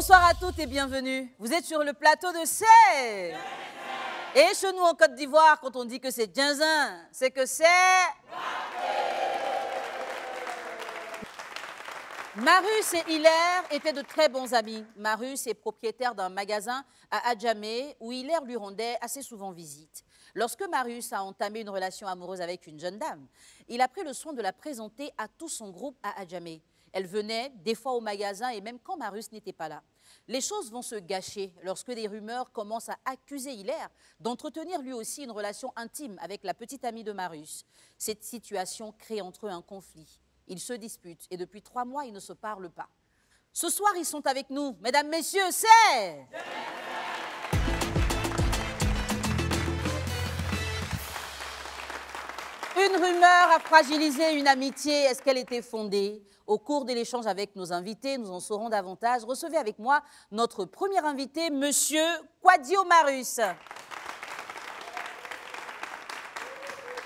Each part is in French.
Bonsoir à toutes et bienvenue. Vous êtes sur le plateau de C. Et chez nous en Côte d'Ivoire, quand on dit que c'est Djinzin, c'est que c'est... Marus et Hilaire étaient de très bons amis. Marus est propriétaire d'un magasin à Adjamé où Hilaire lui rendait assez souvent visite. Lorsque Marus a entamé une relation amoureuse avec une jeune dame, il a pris le soin de la présenter à tout son groupe à Adjamé. Elle venait des fois au magasin et même quand Marus n'était pas là. Les choses vont se gâcher lorsque des rumeurs commencent à accuser Hilaire d'entretenir lui aussi une relation intime avec la petite amie de Marus. Cette situation crée entre eux un conflit. Ils se disputent et depuis 3 mois, ils ne se parlent pas. Ce soir, ils sont avec nous. Mesdames, messieurs, c'est... Une rumeur a fragilisé une amitié. Est-ce qu'elle était fondée? Au cours de l'échange avec nos invités, nous en saurons davantage. Recevez avec moi notre premier invité, Monsieur Kwadio Marus.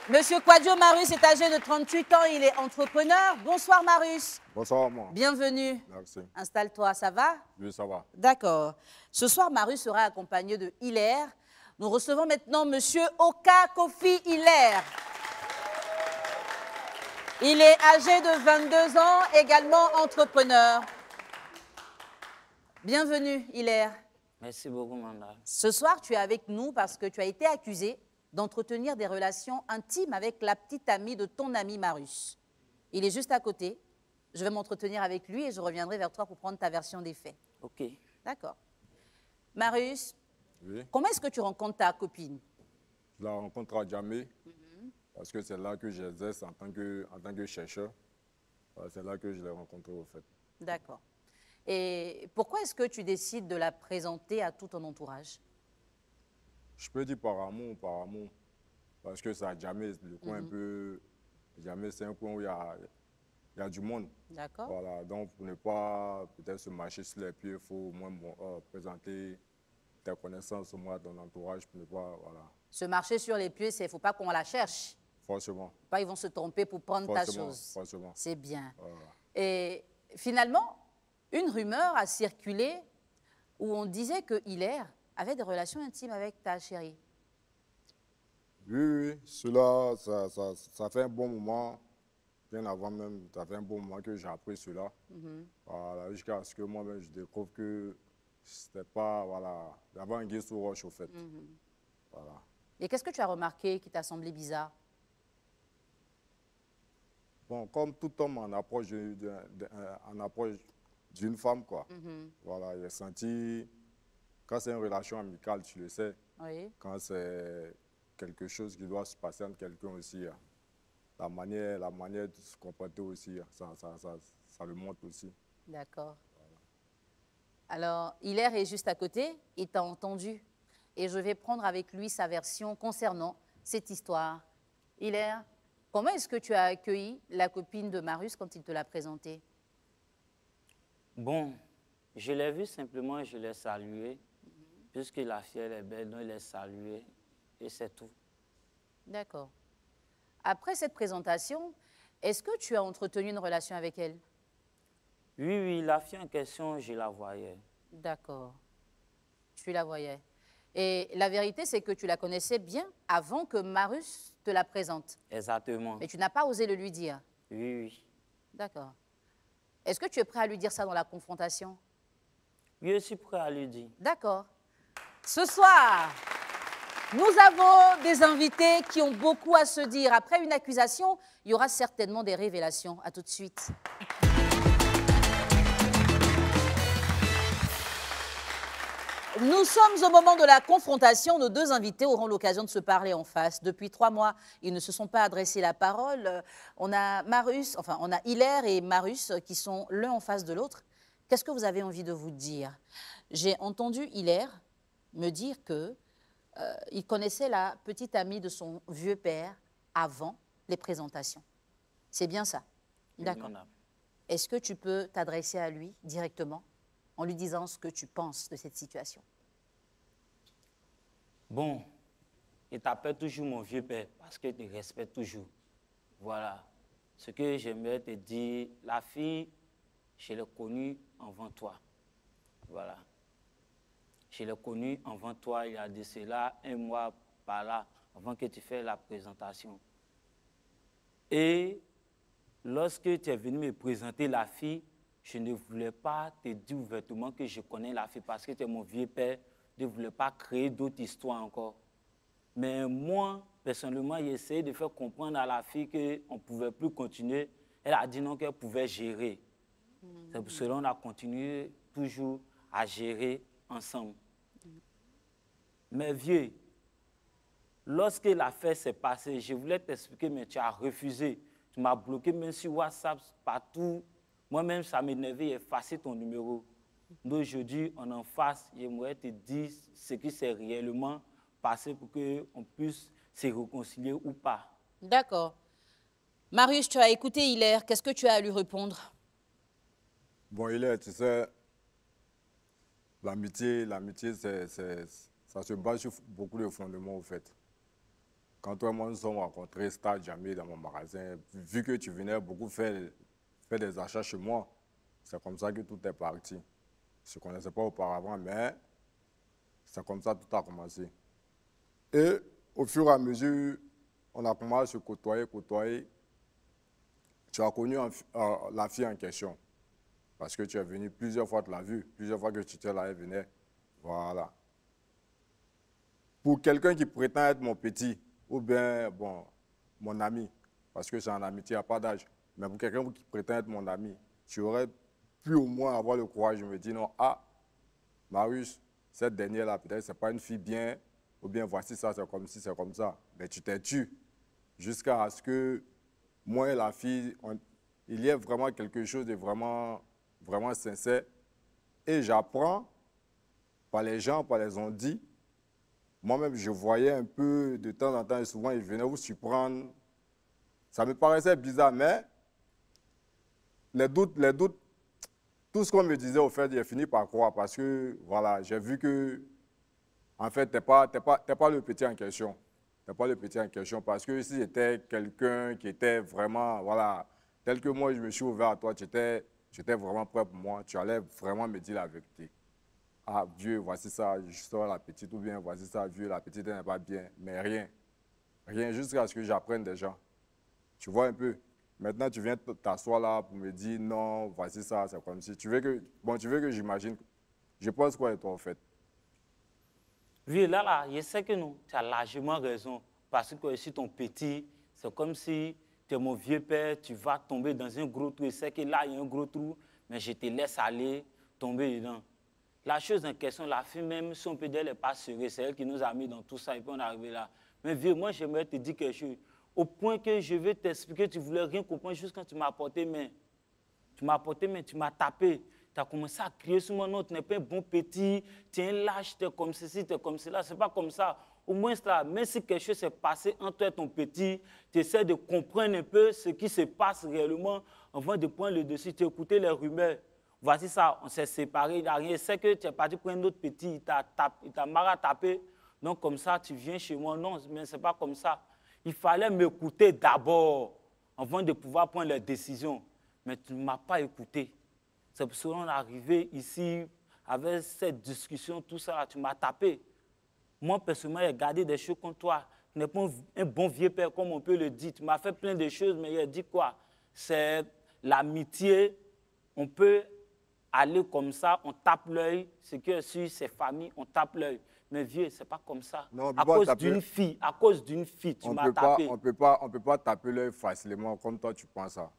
Monsieur Kwadio Marus est âgé de 38 ans, il est entrepreneur. Bonsoir Marus. Bonsoir, moi. Bienvenue. Merci. Installe-toi, ça va? Oui, ça va. D'accord. Ce soir, Marus sera accompagné de Hilaire. Nous recevons maintenant Monsieur Oka Kofi Hilaire. Il est âgé de 22 ans, également entrepreneur. Bienvenue Hilaire. Merci beaucoup, Manda. Ce soir, tu es avec nous parce que tu as été accusé d'entretenir des relations intimes avec la petite amie de ton ami Marus. Il est juste à côté. Je vais m'entretenir avec lui et je reviendrai vers toi pour prendre ta version des faits. Ok. D'accord. Marus, Oui. comment est-ce que tu rencontres ta copine? Je la rencontre à Djamé, parce que c'est là que j'exerce en tant que chercheur. C'est là que je l'ai rencontrée, au fait. D'accord. Et pourquoi est-ce que tu décides de la présenter à tout ton entourage? Je peux dire par amour, parce que c'est à Djamé, le coin un peu... Djamé, c'est un coin où il y a du monde. D'accord. Voilà, donc pour ne pas peut-être se marcher sur les pieds, il faut au moins présenter tes connaissances au moins à ton entourage pour ne pas, voilà. Se marcher sur les pieds, il ne faut pas qu'on la cherche. Forcément. Pas ils vont se tromper pour prendre ta chose. Forcément. C'est bien. Voilà. Et finalement, une rumeur a circulé où on disait que Hilaire avait des relations intimes avec ta chérie. Oui, cela, ça fait un bon moment, bien avant même, ça fait un bon moment que j'ai appris cela. Voilà, jusqu'à ce que moi-même, je découvre que c'était pas, voilà, il y avait un guet sous roche, au fait. Voilà. Et qu'est-ce que tu as remarqué qui t'a semblé bizarre? Bon, comme tout homme en approche d'une femme, quoi. Voilà, j'ai senti, quand c'est une relation amicale, tu le sais, Oui. quand c'est quelque chose qui doit se passer entre quelqu'un aussi, hein, la manière de se comporter aussi, hein, ça le montre aussi. D'accord. Alors, Hilaire est juste à côté, il t'a entendu. Et je vais prendre avec lui sa version concernant cette histoire. Hilaire, comment est-ce que tu as accueilli la copine de Marus quand il te l'a présentée? Bon, je l'ai vu simplement, je l'ai salué. Puisque la fille elle est belle, donc je l'ai salué. Et c'est tout. D'accord. Après cette présentation, est-ce que tu as entretenu une relation avec elle? Oui, la fille en question, je la voyais. D'accord. Tu la voyais. Et la vérité, c'est que tu la connaissais bien avant que Marus te la présente. Exactement. Mais tu n'as pas osé le lui dire. Oui. D'accord. Est-ce que tu es prêt à lui dire ça dans la confrontation? Oui, je suis prêt à lui dire. D'accord. Ce soir, nous avons des invités qui ont beaucoup à se dire. Après une accusation, il y aura certainement des révélations. À tout de suite. Nous sommes au moment de la confrontation. Nos 2 invités auront l'occasion de se parler en face. Depuis 3 mois, ils ne se sont pas adressé la parole. On a Hilaire et Marus qui sont l'un en face de l'autre. Qu'est-ce que vous avez envie de vous dire? J'ai entendu Hilaire me dire qu'il connaissait la petite amie de son vieux père avant les présentations. C'est bien ça? D'accord. Est-ce que tu peux t'adresser à lui directement en lui disant ce que tu penses de cette situation? Bon, il t'appelle toujours mon vieux père parce qu'il te respecte toujours. Voilà. Ce que j'aimerais te dire, la fille, je l'ai connue avant toi. Voilà. Je l'ai connu avant toi, il y a de cela 1 mois par là, avant que tu fasses la présentation. Et lorsque tu es venu me présenter la fille, je ne voulais pas te dire ouvertement que je connais la fille parce que tu es mon vieux père. Je ne voulais pas créer d'autres histoires encore. Mais moi, personnellement, j'ai essayé de faire comprendre à la fille qu'on ne pouvait plus continuer. Elle a dit non, qu'elle pouvait gérer. C'est pour cela qu'on a continué toujours à gérer ensemble. Mais vieux, lorsque l'affaire s'est passée, je voulais t'expliquer, mais tu as refusé. Tu m'as bloqué même sur WhatsApp, partout. Moi-même, ça m'énervait, j'ai effacé ton numéro. Donc aujourd'hui, on est en face, j'aimerais te dire ce qui s'est réellement passé pour qu'on puisse se réconcilier ou pas. D'accord. Marius, tu as écouté Hilaire. Qu'est-ce que tu as à lui répondre? Bon, Hilaire, tu sais, l'amitié, ça se base sur beaucoup de fondements, au fait. Quand toi et moi nous sommes rencontrés, Stade Jamé, dans mon magasin, vu que tu venais beaucoup faire des achats chez moi, c'est comme ça que tout est parti. Je ne connaissais pas auparavant, mais c'est comme ça que tout a commencé. Et au fur et à mesure, on a commencé à se côtoyer. Tu as connu la fille en question. Parce que tu es venu plusieurs fois, tu l'as vu, plusieurs fois que tu étais là, elle venait. Voilà. Pour quelqu'un qui prétend être mon petit, ou bien, bon, mon ami, parce que c'est en amitié, il n'y a pas d'âge, mais pour quelqu'un qui prétend être mon ami, tu aurais pu au moins avoir le courage de me dire non, ah, Marius, cette dernière-là, peut-être ce n'est pas une fille bien, ou bien voici ça, c'est comme ci, c'est comme ça. Mais tu t'es tu, jusqu'à ce que moi et la fille, il y ait vraiment quelque chose de vraiment sincère. Et j'apprends par les gens, par les on-dit. Moi-même, je voyais un peu de temps en temps, et souvent, ils venaient vous surprendre. Ça me paraissait bizarre, mais les doutes, tout ce qu'on me disait, au fait, j'ai fini par croire parce que, voilà, j'ai vu que, en fait, tu n'es pas le petit en question. Tu n'es pas le petit en question parce que si j'étais quelqu'un qui était vraiment, voilà, tel que moi, je me suis ouvert à toi, tu étais vraiment prêt pour moi, tu allais vraiment me dire la vérité. Ah, vieux, voici ça, je sors la petite, ou bien voici ça, vieux, la petite n'est pas bien. Mais rien. Rien, jusqu'à ce que j'apprenne des gens. Tu vois un peu. Maintenant, tu viens t'asseoir là pour me dire non, voici ça, c'est comme si. Tu veux que j'imagine. Je pense quoi de toi, en fait? Vieux, là, je sais que non, tu as largement raison. Parce que si ton petit, c'est comme si tu es mon vieux père, tu vas tomber dans un gros trou. Je sais que là, il y a un gros trou, mais je te laisse aller tomber dedans. La chose en question, la fille même, si on peut dire, elle n'est pas sérieuse, c'est elle qui nous a mis dans tout ça et puis on est arrivé là. Mais vieux, moi, j'aimerais te dire quelque chose. Au point que je vais t'expliquer, tu ne voulais rien comprendre juste quand tu m'as apporté main. Tu m'as apporté main, tu m'as tapé. Tu as commencé à crier sur mon nom, tu n'es pas un bon petit, tu es un lâche, tu es comme ceci, tu es comme cela. Ce n'est pas comme ça. Au moins, là, même si quelque chose s'est passé entre toi et ton petit, tu essaies de comprendre un peu ce qui se passe réellement avant de prendre le dessus, tu écoutes les rumeurs. Voici ça, on s'est séparés, il n'y a rien. C'est que tu es parti pour un autre petit, il t'a marre à taper. Donc, comme ça, tu viens chez moi. Non, mais ce n'est pas comme ça. Il fallait m'écouter d'abord avant de pouvoir prendre les décisions. Mais tu ne m'as pas écouté. C'est pour ça qu'on est arrivé ici avec cette discussion, tout ça, tu m'as tapé. Moi, personnellement, j'ai gardé des choses contre toi. Tu n'es pas un bon vieux père, comme on peut le dire. Tu m'as fait plein de choses, mais j'ai dit quoi? C'est l'amitié. On peut aller comme ça, on tape l'œil. Ce qui est sûr, c'est famille, on tape l'œil. Mais vieux, ce n'est pas comme ça. Non, à cause d'une fille, tu m'as tapé. On peut pas taper l'œil facilement comme toi tu penses ça.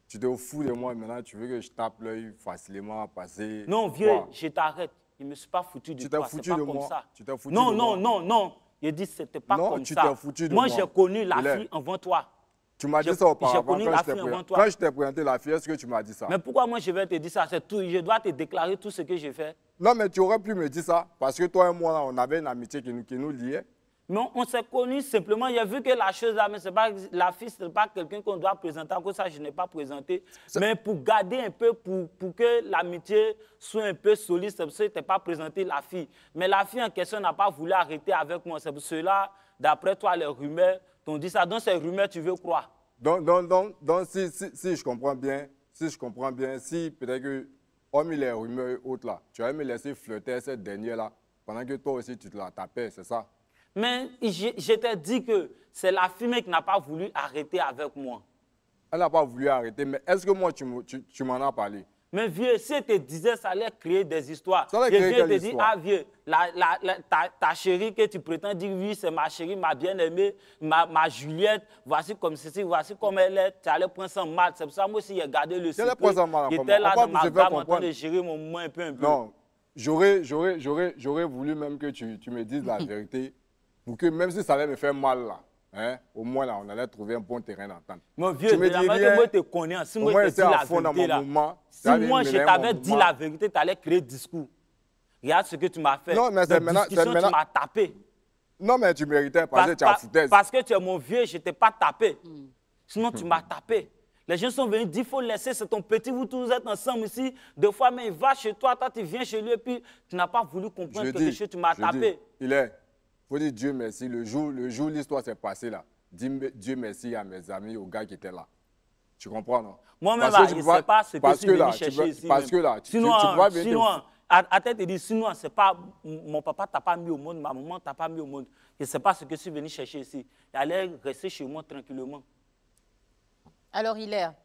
Tu te fous de moi maintenant, tu veux que je tape l'œil facilement à passer. Non, vieux, je t'arrête. Je ne me suis pas foutu de toi. Tu t'es foutu de moi. Tu t'es foutu de moi. Non. Je dis que ce n'était pas comme ça. Non, tu t'es foutu de moi. Moi, j'ai connu la fille avant toi. Tu m'as dit ça auparavant. J'ai connu la fille avant toi. Quand je t'ai présenté la fille, est-ce que tu m'as dit ça? Mais pourquoi moi je vais te dire ça? C'est tout. Je dois te déclarer tout ce que j'ai fait. Non, mais tu aurais pu me dire ça. Parce que toi et moi, là, on avait une amitié qui nous liait. Mais on s'est connus simplement. J'ai vu que la chose là, mais c'est pas, la fille, ce n'est pas quelqu'un qu'on doit présenter. Encore ça, je n'ai pas présenté. Mais pour garder un peu, pour que l'amitié soit un peu solide, c'est pour ça que tu n'as pas présenté la fille. Mais la fille en question n'a pas voulu arrêter avec moi. C'est pour cela, d'après toi, les rumeurs t'ont dit ça. Dans ces rumeurs, tu veux croire? Donc si je comprends bien, si peut-être que hormis les rumeurs et autres là, tu allais me laisser flirter cette dernière-là, pendant que toi aussi tu te la tapais, c'est ça? Mais je t'ai dit que c'est la fille qui n'a pas voulu arrêter avec moi. Elle n'a pas voulu arrêter, mais est-ce que moi, tu m'en as parlé? Mais vieux, si elle te disait, ça allait créer des histoires. Ça allait créer quelle te dit, histoire? ah vieux, ta chérie que tu prétends dire, oui, c'est ma chérie, ma bien-aimée, ma Juliette, voici comme ceci, voici comme elle est. Tu allais prendre ça mal. C'est pour ça, moi aussi, j'ai gardé le secret. J'étais là dans ma gamme en train de gérer mon moment un peu. Non, j'aurais voulu même que tu me dises la vérité, pour que même si ça allait me faire mal là, hein, au moins là, on allait trouver un bon terrain d'entente. Mon vieux, que moi te connais, si moi je te dis la vérité là, si moi je t'avais dit la vérité, tu allais créer discours. Regarde ce que tu m'as fait. Non, mais c'est maintenant, tu m'as tapé. Non, mais tu méritais parce que tu as foutaise. Parce que tu es mon vieux, je ne t'ai pas tapé. Sinon, tu m'as tapé. Les gens sont venus dire, il faut laisser, c'est ton petit, vous tous êtes ensemble ici. Deux fois, mais il va chez toi, toi tu viens chez lui et puis tu n'as pas voulu comprendre quelque chose, tu m'as tapé. Il faut dire Dieu merci. Le jour où l'histoire s'est passée là, dis Dieu merci à mes amis, aux gars qui étaient là. Tu comprends, non? Moi-même, je ne sais pas ce que je suis venu chercher ici. Parce que là, sinon, à tête de dire, sinon, c'est pas, mon papa t'a pas mis au monde, ma maman t'a pas mis au monde. Je ne sais pas ce que je suis venu chercher ici. J'allais rester chez moi tranquillement. Alors, Hilaire,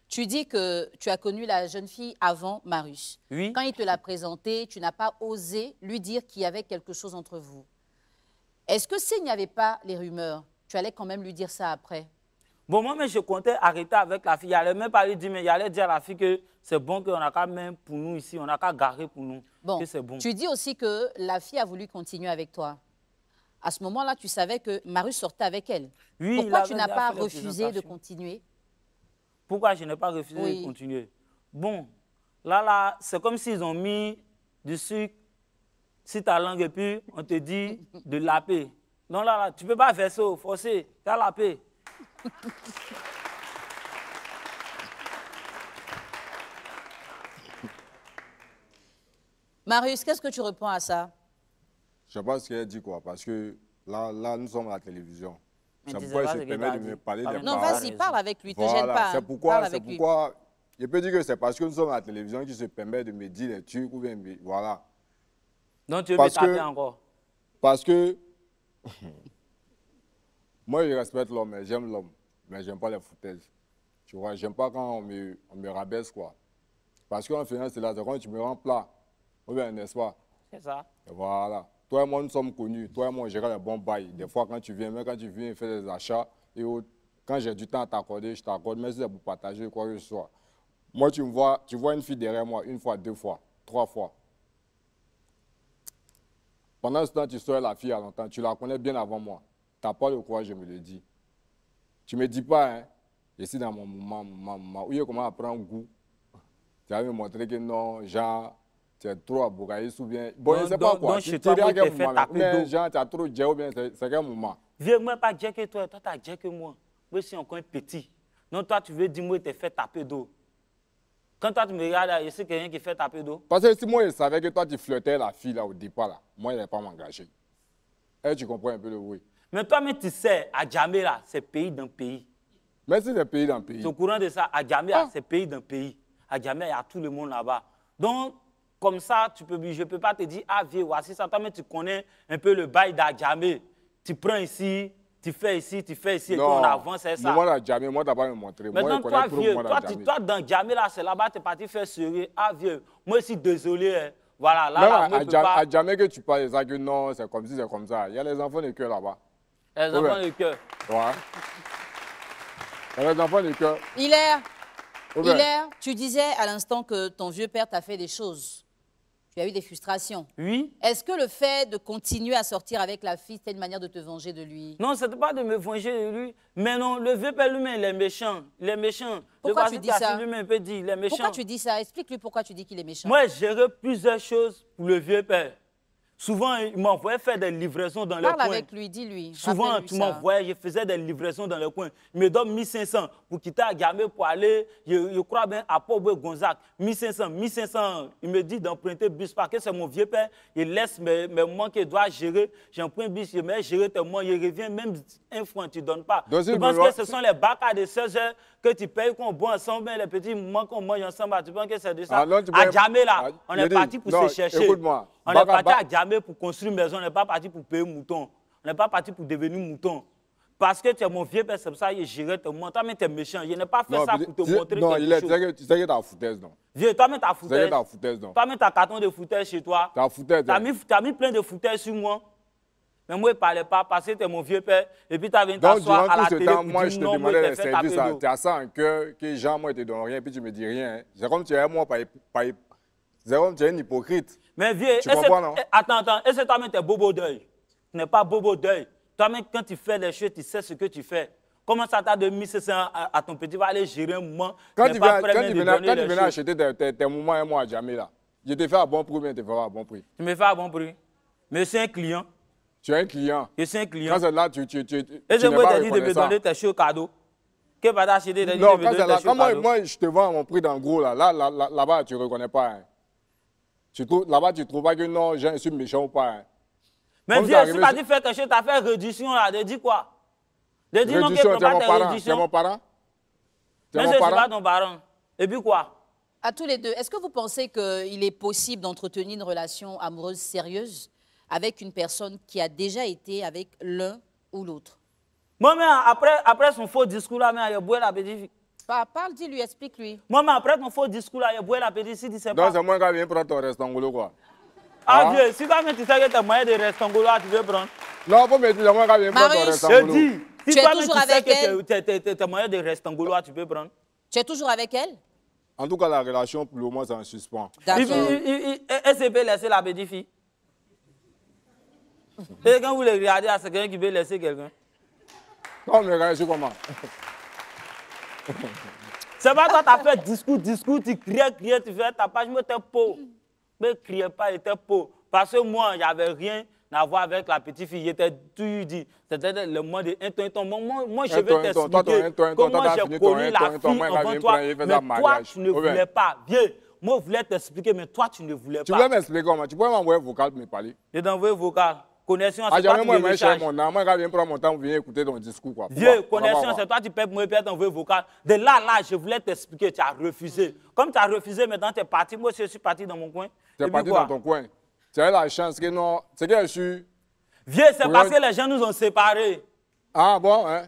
tu dis que tu as connu la jeune fille avant Marius. Oui. Quand il te l'a présentée, tu n'as pas osé lui dire qu'il y avait quelque chose entre vous. Est-ce que s'il n'y avait pas les rumeurs, tu allais quand même lui dire ça après? Bon, moi, mais je comptais arrêter avec la fille. Il n'allait même pas lui dire, mais il allait dire à la fille que c'est bon qu'on n'a qu'à même pour nous ici, on n'a qu'à garer pour nous. Bon, que c'est bon. Tu dis aussi que la fille a voulu continuer avec toi. À ce moment-là, tu savais que Marius sortait avec elle. Oui, pourquoi tu n'as pas refusé de continuer? Pourquoi je n'ai pas refusé de continuer? Bon, là, c'est comme s'ils ont mis du sucre sur ta langue et puis on te dit de laper. Non, là, tu ne peux pas faire ça, forcer, tu as laper. Marius, qu'est-ce que tu réponds à ça? Je ne sais pas ce qu'elle dit quoi, parce que là, nous sommes à la télévision. Mais c'est pourquoi il se permet de me parler des Non, paroles. vas-y, parle avec lui, ne te Voilà, gêne pas. C'est pourquoi, je peux dire que c'est parce que nous sommes à la télévision qu'il se permet de me dire des trucs ou bien, voilà. Donc tu veux me taper encore? Parce que, moi je respecte l'homme, j'aime l'homme, mais j'aime pas les foutaises. Tu vois, j'aime pas quand on me rabaisse quoi. Parce qu'en finale, c'est là, c'est quand tu me rends plat, ou bien, n'est-ce pas? C'est ça. Et voilà. Toi et moi, nous sommes connus. Toi et moi, on gère les bons bails. Des fois, quand tu viens, même quand tu viens faire des achats et autres, quand j'ai du temps à t'accorder, je t'accorde, mais si c'est pour partager quoi que ce soit. Moi, tu vois une fille derrière moi, une fois, deux fois, trois fois. Pendant ce temps, tu sors la fille à longtemps, tu la connais bien avant moi. Tu n'as pas le courage, je me le dis. Tu ne me dis pas, hein, je suis dans mon moment, où il comment apprendre goût. Tu vas me montrer que non, genre, tu es trop abouraïs ou bien. Bon, je ne sais pas quoi. Donc, chez toi, moi, tu fais taper d'eau. Genre, tu as trop de ou bien, c'est quel moment? Viens, moi, pas dire que toi, tu as dit que moi. Moi, je suis encore petit. Donc, toi, tu veux dire, moi, tu fait taper d'eau. Quand toi, tu me regardes, je sais quelqu'un qui fait taper d'eau. Parce que si moi, je savais que toi, tu flirtais la fille là au départ, là, moi, je n'allais pas m'engager. Et tu comprends un peu le oui. Mais toi, mais tu sais, à Djamé, là, c'est pays d'un pays. Mais c'est pays d'un pays. Tu es au courant de ça? À Djamé, c'est pays d'un pays. À Djamé, il y a tout le monde là-bas. Donc, comme ça, je ne peux pas te dire, ah, viens, voici ça. Toi, mais tu connais un peu le bail d'Adjamé. Tu prends ici, tu fais ici, et puis on avance, c'est ça. Moi, d'Adjamé, moi, tu n'as pas me montré. Maintenant, moi, toi, vieux, toi, dans Djamé, là, c'est là-bas, tu es parti faire sérieux. Ah, vieux, moi, je suis désolé. Hein. Voilà, là, à Djamé que tu parles de ça, que non, c'est comme si, c'est comme ça. Il y a les enfants de cœur là-bas. Les enfants de cœur. Ouais. Il y a les enfants de cœur. Hilaire, tu disais à l'instant que ton vieux père t'a fait des choses. Tu as eu des frustrations. Oui. Est-ce que le fait de continuer à sortir avec la fille, c'était une manière de te venger de lui? Non, ce n'était pas de me venger de lui. Mais non, le vieux père lui-même, il est méchant. Il est méchant. Pourquoi tu dis ça? Lui-même peut dire, il est méchant. Pourquoi tu dis ça? Explique-lui pourquoi tu dis qu'il est méchant. Moi, j'ai géré plusieurs choses pour le vieux père. Souvent, il m'envoyait faire des livraisons dans le coin. Parle avec lui, dis-lui. Souvent, tu m'envoyais, je faisais des livraisons dans le coin. Il me donne 1500 pour quitter Agamé pour aller, je crois bien, à Port-Gonzague. 1500. Il me dit d'emprunter bus parce que c'est mon vieux père. Il laisse mes moments qu'il doit gérer. J'emprunte bus, je mets gérer tes mois, il revient même un franc, tu ne donnes pas. Tu penses que ce sont les bacs à des 16 heures que tu payes qu'on boit ensemble, les petits moments qu'on mange ensemble. Tu penses que c'est de ça? À Djamé, là, on est parti pour se chercher. Écoute-moi. On est parti à Djamé pour construire une maison, on n'est pas parti pour payer mouton. On n'est pas parti pour devenir mouton. Parce que tu es mon vieux père, c'est pour ça que je gérais ton montant. Toi-même, tu es méchant. Je n'ai pas fait ça pour te montrer quelque chose. Tu sais que tu as foutaise, non? Vieux, toi-même, tu as foutaise. Tu sais que tu as foutaise, non? Toi-même, tu as carton de foutaise chez toi. Tu as foutaise. Tu as mis plein de foutaise sur moi. Mais moi, je ne parlais pas parce que tu es mon vieux père. Et puis, tu as venu t'asseoir à la télé pour moi, je dire te non, moi, demandais je des t'ai fait taper services. d'eau. Tu as ça en cœur que Jean, moi, je te donne rien, puis tu me dis rien. C'est comme tu es moi, c'est comme tu es un hypocrite. Mais vieux, tu comprends, non? Attends, est-ce que toi-même, tu es bobo d'œil? Tu n'es pas bobo d'œil. Toi-même, quand tu fais les choses, tu sais ce que tu fais. Comment ça t'a de 1500 à ton petit va aller gérer un moment? Quand tu venais acheter tes moments un mois à Djamé, là, je te fais à bon prix, mais je te fais à bon prix. Tu me fais à bon prix. Mais c'est un client. Tu es un client. Je suis un client. Quand c'est là, tu et je me dis de me donner tes choses cadeaux. Que va t'acheter des choses cadeaux? Non, moi, je te vends à mon prix dans le gros, là. Là-bas, tu ne reconnais pas. Hein. Là-bas, tu ne trouves pas que non, je suis méchant ou pas. Hein. Mais vieux, si tu as dit faire quelque chose, tu as fait réduction, là. De dis quoi? De dis non, que tu pas tes réductions. C'est mon parent. Mais je ne suis pas ton parent. Et puis quoi? À tous les deux, est-ce que vous pensez qu'il est possible d'entretenir une relation amoureuse sérieuse avec une personne qui a déjà été avec l'un ou l'autre? Moi, mais après son faux discours là, il a boué la petite fille. Parle, dis-lui, explique-lui. Moi, mais après ton faux discours là, il a boué la petite fille, tu sais pas. Donc, c'est moi qui viens prendre ton restaurant, quoi. Ah, vieux, si toi-même tu sais que tu as moyen de restaurant, tu veux prendre. Non, pour me dire, moi qui viens prendre ton restaurant. Je dis, si toi-même tu sais que tu as moyen de restaurant, tu peux prendre. Tu es toujours avec elle? En tout cas, la relation, pour le moment, c'est en suspens. Est-ce que peut laisser la petite fille? Et quand vous le regardez, c'est quelqu'un qui veut laisser quelqu'un. Non, mais regarde, c'est comment? C'est pas toi, tu as fait discours, tu criais, tu fais ta page, moi, t'es pauvre. Mais criais pas, il était pauvre. Parce que moi, il n'y avait rien à voir avec la petite fille. J'étais tout dit. C'était le mot de un. Moi, je vais t'expliquer comment j'ai connu la fille avant toi. Mais toi, tu ne voulais pas. Viens, moi, je voulais t'expliquer, mais toi, tu ne voulais pas. Tu voulais m'expliquer comment? Tu pourrais m'envoyer un vocal pour me parler? Je t'ai envoyé un vocal. Connexion, c'est toi qui me recharge. Moi, je viens prendre mon temps pour venir écouter ton discours. Quoi. Vieux, connexion, c'est toi qui payes pour me payer t'envoyer vocal. De là, je voulais t'expliquer, tu as refusé. Comme tu as refusé, maintenant, tu es parti. Moi, je suis parti dans mon coin. Tu es parti dans ton coin. Tu as la chance que non. C'est que je suis. Vieux, c'est parce que les gens nous ont séparés. Ah bon, hein?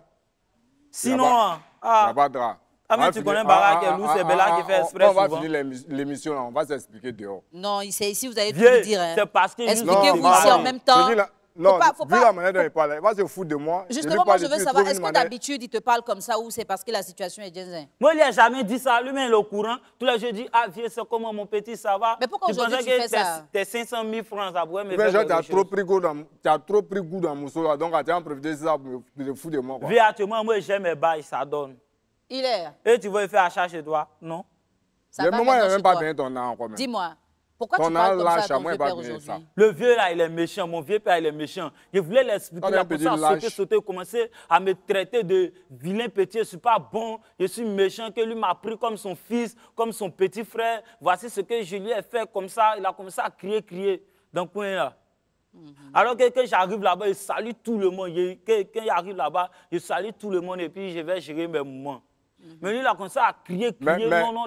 Sinon, il n'y a pas de drap. Ah, mais tu connais Barak et Lou, c'est Bella qui fait exprès. On va finir l'émission, on va s'expliquer dehors. Non, c'est ici, vous allez tout nous dire. Hein. C'est parce que expliquez-vous ici en même temps. Non, vu la manière dont il parle, il va se foutre de moi. Justement, moi, je veux savoir, est-ce que d'habitude, il te parle comme ça ou c'est parce que la situation est zinzin? Moi, il n'a jamais dit ça. Lui-même, il est au courant. Tous les jours, il dit, ah, vieux, c'est comment mon petit, ça va? Mais pourquoi aujourd'hui, tu fais ça? T'es 500 000 francs, ça pourrait me faire quelque chose. Tu as trop pris goût dans mon solo, donc tu as en profité de ça pour te foutre de moi. Vieux, actuellement, moi, j'aime mes bails, ça donne. Il est. Et tu veux faire achat chez toi? Non. Le moment, il n'a même pas bien ton nom. Dis-moi. Pourquoi tu parles comme ça à ton vieux père aujourd'hui? Le vieux là, il est méchant. Mon vieux père, il est méchant. Je voulais l'expliquer. Il a commencé à sauter, commencer à me traiter de vilain petit. Je ne suis pas bon. Je suis méchant. Que lui m'a pris comme son fils, comme son petit frère. Voici ce que je lui ai fait comme ça. Il a commencé à crier dans le coin là. Alors que quand j'arrive là-bas, il salue tout le monde. Quand j'arrive là-bas, je salue tout le monde et puis je vais gérer mes moments. Mais lui, il a commencé à crier, non, les gens m'ont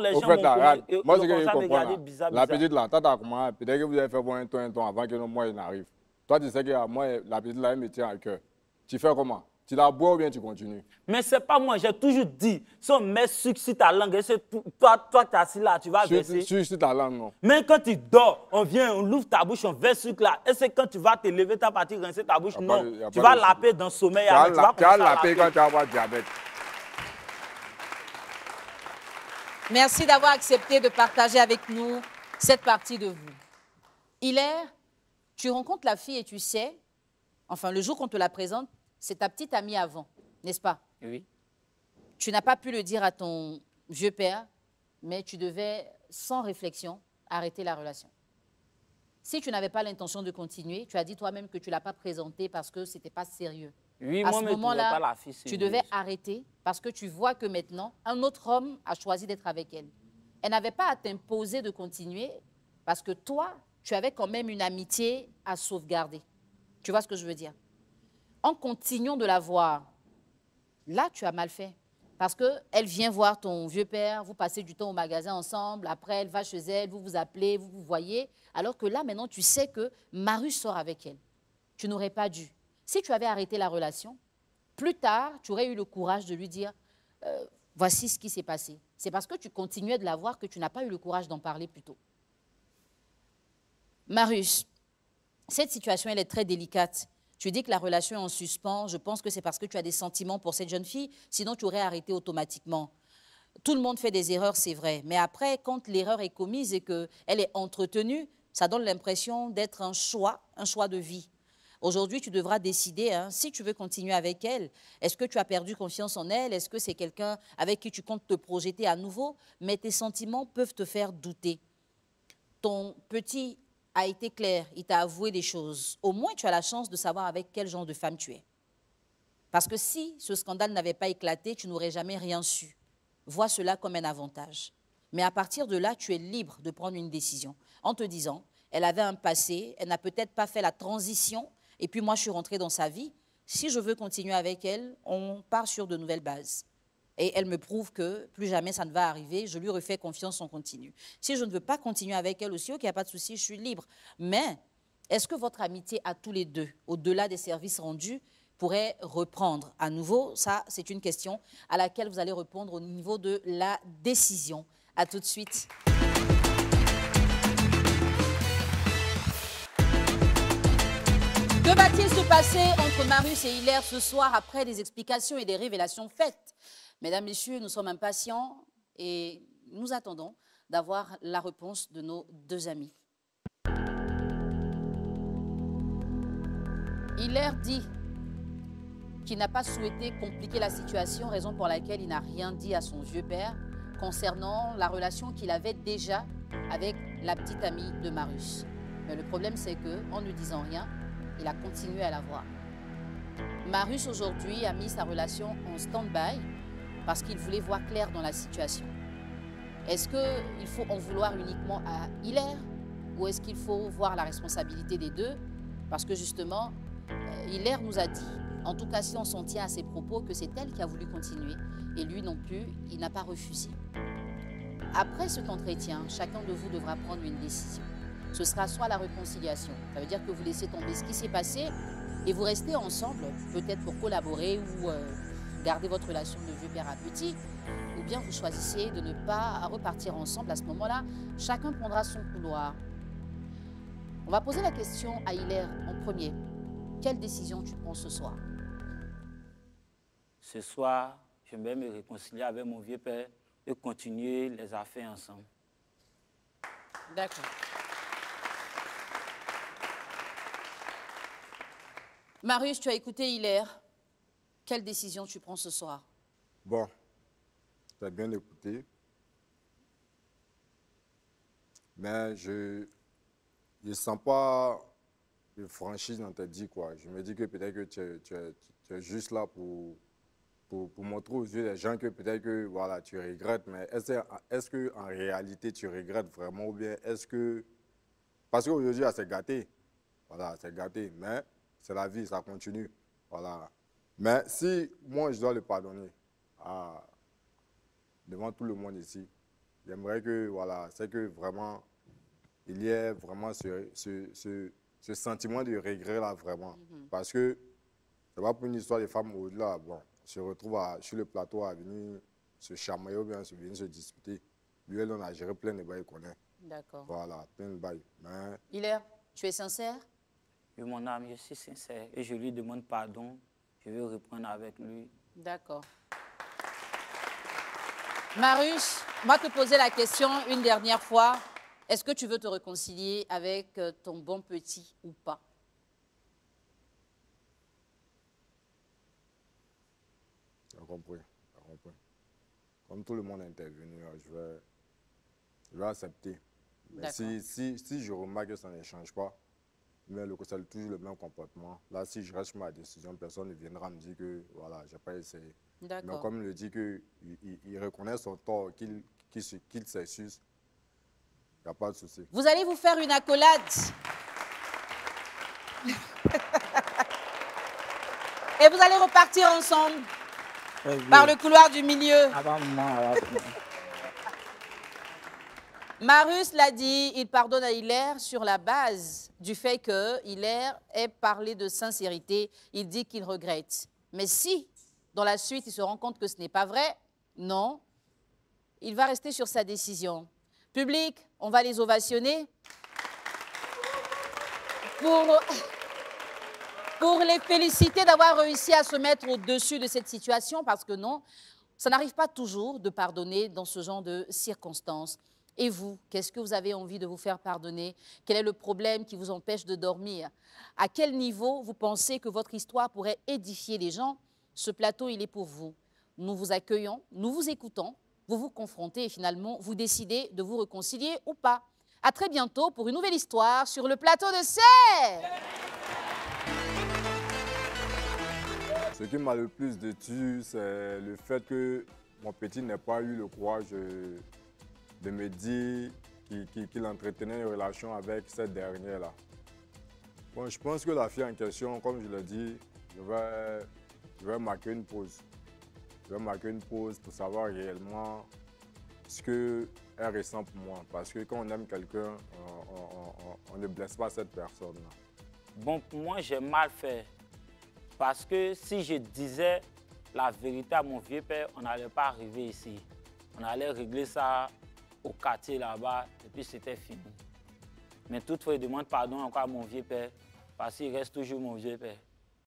moi, c'est que je comprends. La petite là, peut-être que vous avez fait pour un temps avant que moi, il n'arrive. Toi, tu sais que moi, la petite là, elle me tient à cœur. Tu fais comment? Tu la bois ou bien tu continues? Mais c'est pas moi, j'ai toujours dit, si on met sucre sur ta langue, toi, tu es assis là, tu vas verser. Sucre sur ta langue, non. Mais quand tu dors, on vient, on ouvre ta bouche, on verse sucre là. Et c'est quand tu vas te lever, ta partie rincer ta bouche, non. Tu vas laper dans le sommeil. Tu vas laper quand tu vas avoir diabète. Merci d'avoir accepté de partager avec nous cette partie de vous. Hilaire, tu rencontres la fille et tu sais, enfin le jour qu'on te la présente, c'est ta petite amie avant, n'est-ce pas? Oui. Tu n'as pas pu le dire à ton vieux père, mais tu devais, sans réflexion, arrêter la relation. Si tu n'avais pas l'intention de continuer, tu as dit toi-même que tu ne l'as pas présenté parce que ce n'était pas sérieux. Oui, À moi, ce je ne trouvais pas moment-là, la fille tu sérieuse. devais arrêter parce que tu vois que maintenant, un autre homme a choisi d'être avec elle. Elle n'avait pas à t'imposer de continuer parce que toi, tu avais quand même une amitié à sauvegarder. Tu vois ce que je veux dire? En continuant de la voir, là, tu as mal fait. Parce qu'elle vient voir ton vieux père, vous passez du temps au magasin ensemble, après elle va chez elle, vous vous appelez, vous vous voyez, alors que là, maintenant, tu sais que Marius sort avec elle. Tu n'aurais pas dû. Si tu avais arrêté la relation, plus tard, tu aurais eu le courage de lui dire, voici ce qui s'est passé. C'est parce que tu continuais de la voir que tu n'as pas eu le courage d'en parler plus tôt. Marius, cette situation, elle est très délicate. Tu dis que la relation est en suspens. Je pense que c'est parce que tu as des sentiments pour cette jeune fille. Sinon, tu aurais arrêté automatiquement. Tout le monde fait des erreurs, c'est vrai. Mais après, quand l'erreur est commise et qu'elle est entretenue, ça donne l'impression d'être un choix de vie. Aujourd'hui, tu devras décider hein, si tu veux continuer avec elle. Est-ce que tu as perdu confiance en elle? Est-ce que c'est quelqu'un avec qui tu comptes te projeter à nouveau? Mais tes sentiments peuvent te faire douter. Ton petit a été clair, il t'a avoué des choses. Au moins, tu as la chance de savoir avec quel genre de femme tu es. Parce que si ce scandale n'avait pas éclaté, tu n'aurais jamais rien su. Vois cela comme un avantage. Mais à partir de là, tu es libre de prendre une décision en te disant, elle avait un passé, elle n'a peut-être pas fait la transition, et puis moi, je suis rentrée dans sa vie. Si je veux continuer avec elle, on part sur de nouvelles bases. Et elle me prouve que plus jamais ça ne va arriver, je lui refais confiance, on continue. Si je ne veux pas continuer avec elle aussi, ok, il n'y a pas de souci, je suis libre. Mais est-ce que votre amitié à tous les deux, au-delà des services rendus, pourrait reprendre à nouveau? Ça, c'est une question à laquelle vous allez répondre au niveau de la décision. À tout de suite. Que va-t-il se passer entre Marius et Hilaire ce soir après des explications et des révélations faites? Mesdames, Messieurs, nous sommes impatients et nous attendons d'avoir la réponse de nos deux amis. Hilaire dit qu'il n'a pas souhaité compliquer la situation, raison pour laquelle il n'a rien dit à son vieux père concernant la relation qu'il avait déjà avec la petite amie de Marius. Mais le problème, c'est qu'en ne disant rien, il a continué à la voir. Marius, aujourd'hui, a mis sa relation en stand-by parce qu'il voulait voir clair dans la situation. Est-ce qu'il faut en vouloir uniquement à Hilaire ou est-ce qu'il faut voir la responsabilité des deux? Parce que justement, Hilaire nous a dit, en tout cas si on s'en tient à ses propos, que c'est elle qui a voulu continuer et lui non plus, il n'a pas refusé. Après cet entretien, chacun de vous devra prendre une décision. Ce sera soit la réconciliation, ça veut dire que vous laissez tomber ce qui s'est passé et vous restez ensemble, peut-être pour collaborer ou garder votre relation de vieux père à petit, ou bien vous choisissez de ne pas repartir ensemble. À ce moment-là, chacun prendra son couloir. On va poser la question à Hilaire en premier. Quelle décision tu prends ce soir? Ce soir, je vais me réconcilier avec mon vieux père et continuer les affaires ensemble. D'accord. Marius, tu as écouté Hilaire. Quelle décision tu prends ce soir? Bon, tu as bien écouté. Mais je ne sens pas de franchise dans tes dits, quoi. Je me dis que peut-être que tu es juste là pour montrer aux yeux des gens que peut-être que voilà, tu regrettes. Mais est-ce qu'en réalité, tu regrettes vraiment ou bien est-ce que... Parce qu'aujourd'hui, c'est gâté. Voilà, c'est gâté. Mais c'est la vie, ça continue. Voilà. Mais si moi, je dois le pardonner devant tout le monde ici, j'aimerais que, voilà, c'est que vraiment, il y ait vraiment ce sentiment de regret là, vraiment. Parce que c'est pas pour une histoire de femme au-delà, bon, se retrouve sur le plateau à venir se chamailler ou bien venir se disputer. Lui, elle, on a géré plein de bails qu'on est. D'accord. Voilà, plein de bails. Mais... Hilaire, tu es sincère? Oui, mon âme, je suis sincère et je lui demande pardon. Je vais reprendre avec lui. D'accord. Marius, on va te poser la question une dernière fois. Est-ce que tu veux te réconcilier avec ton bon petit ou pas? J'ai compris, j'ai compris. Comme tout le monde est intervenu, je vais accepter. Mais si je remarque que ça ne change pas, mais c'est toujours le même comportement. Là, si je reste sur ma décision, personne ne viendra me dire que voilà, je n'ai pas essayé. Mais comme il le dit qu'il reconnaît son tort, qu'il s'excuse, il n'y a pas de souci. Vous allez vous faire une accolade. Et vous allez repartir ensemble par le couloir du milieu. Marius l'a dit, il pardonne à Hilaire sur la base du fait que Hilaire ait parlé de sincérité. Il dit qu'il regrette. Mais si, dans la suite, il se rend compte que ce n'est pas vrai, non, il va rester sur sa décision. Public, on va les ovationner pour les féliciter d'avoir réussi à se mettre au-dessus de cette situation, parce que non, ça n'arrive pas toujours de pardonner dans ce genre de circonstances. Et vous, qu'est-ce que vous avez envie de vous faire pardonner? Quel est le problème qui vous empêche de dormir? À quel niveau vous pensez que votre histoire pourrait édifier les gens? Ce plateau, il est pour vous. Nous vous accueillons, nous vous écoutons, vous vous confrontez et finalement, vous décidez de vous réconcilier ou pas. À très bientôt pour une nouvelle histoire sur le plateau de Serre. Ce qui m'a le plus déçu, c'est le fait que mon petit n'ait pas eu le courage de me dire qu'il entretenait une relation avec cette dernière-là. Bon, je pense que la fille en question, comme je l'ai dit, je vais marquer une pause. Je vais marquer une pause pour savoir réellement ce qu'elle ressent pour moi. Parce que quand on aime quelqu'un, on ne blesse pas cette personne-là. Bon, pour moi, j'ai mal fait. Parce que si je disais la vérité à mon vieux père, on n'allait pas arriver ici. On allait régler ça au quartier là-bas et puis c'était fini. Mais toutefois, je demande pardon encore à mon vieux père parce qu'il reste toujours mon vieux père.